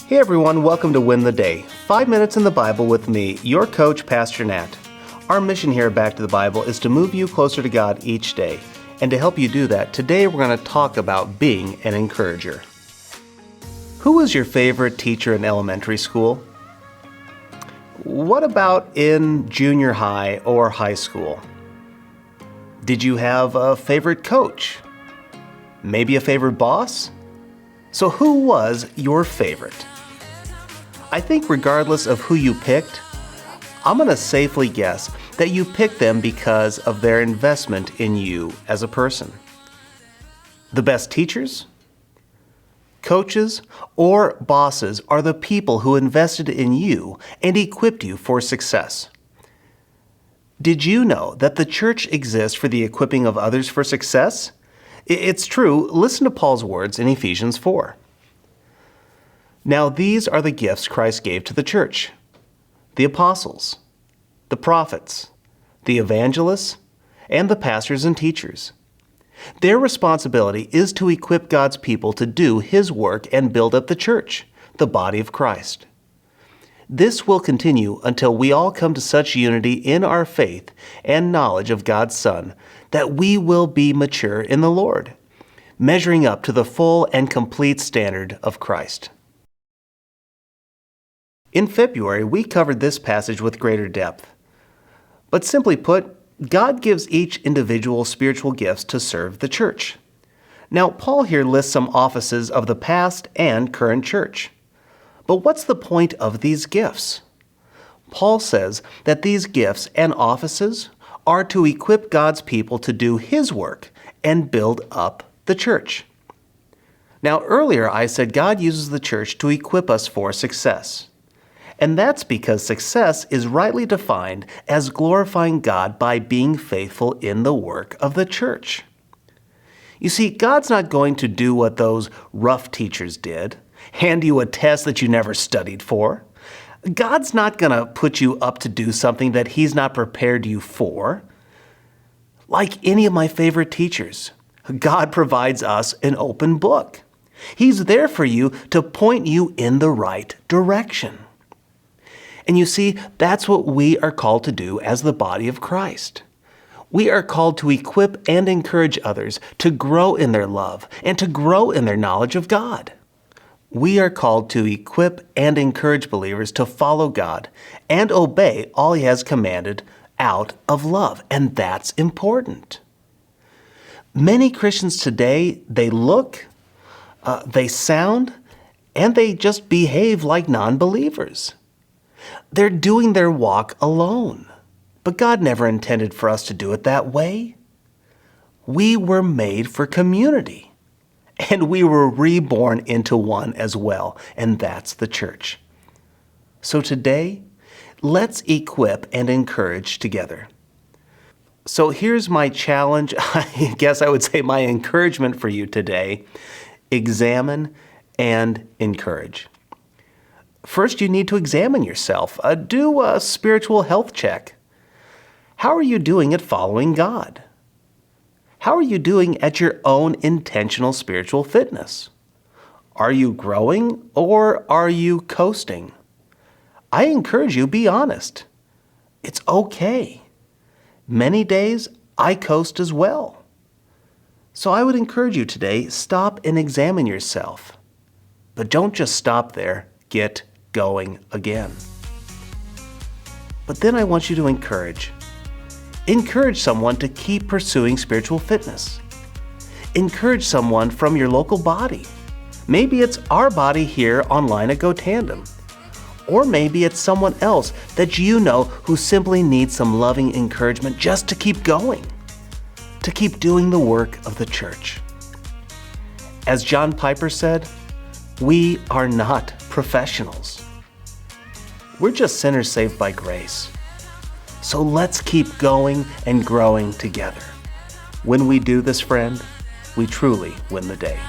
Hey everyone, welcome to Win the Day. 5 minutes in the Bible with me, your coach, Pastor Nat. Our mission here at Back to the Bible is to move you closer to God each day. And to help you do that, today we're going to talk about being an encourager. Who was your favorite teacher in elementary school? What about in junior high or high school? Did you have a favorite coach? Maybe a favorite boss? So who was your favorite? I think regardless of who you picked, I'm going to safely guess that you picked them because of their investment in you as a person. The best teachers, coaches, or bosses are the people who invested in you and equipped you for success. Did you know that the church exists for the equipping of others for success? It's true. Listen to Paul's words in Ephesians 4. Now these are the gifts Christ gave to the church: the apostles, the prophets, the evangelists, and the pastors and teachers. Their responsibility is to equip God's people to do His work and build up the church, the body of Christ. This will continue until we all come to such unity in our faith and knowledge of God's Son that we will be mature in the Lord, measuring up to the full and complete standard of Christ. In February, we covered this passage with greater depth. But simply put, God gives each individual spiritual gifts to serve the church. Now, Paul here lists some offices of the past and current church. But what's the point of these gifts? Paul says that these gifts and offices are to equip God's people to do His work and build up the church. Now, earlier I said God uses the church to equip us for success. And that's because success is rightly defined as glorifying God by being faithful in the work of the church. You see, God's not going to do what those rough teachers did, hand you a test that you never studied for. God's not going to put you up to do something that He's not prepared you for. Like any of my favorite teachers, God provides us an open book. He's there for you to point you in the right direction. And you see, that's what we are called to do as the body of Christ. We are called to equip and encourage others to grow in their love and to grow in their knowledge of God. We are called to equip and encourage believers to follow God and obey all He has commanded out of love, and that's important. Many Christians today, they look, they sound, and they just behave like non-believers. They're doing their walk alone. But God never intended for us to do it that way. We were made for community. And we were reborn into one as well, and that's the church. So today, let's equip and encourage together. So here's my challenge, I guess I would say my encouragement for you today: examine and encourage. First, you need to examine yourself. Do a spiritual health check. How are you doing at following God? How are you doing at your own intentional spiritual fitness? Are you growing or are you coasting? I encourage you, be honest. It's okay. Many days I coast as well. So I would encourage you today, stop and examine yourself. But don't just stop there. Get going again. But then I want you to encourage someone to keep pursuing spiritual fitness. Encourage someone from your local body. Maybe it's our body here online at Go Tandem. Or maybe it's someone else that you know who simply needs some loving encouragement just to keep going, to keep doing the work of the church. As John Piper said, we are not professionals. We're just sinners saved by grace. So let's keep going and growing together. When we do this, friend, we truly win the day.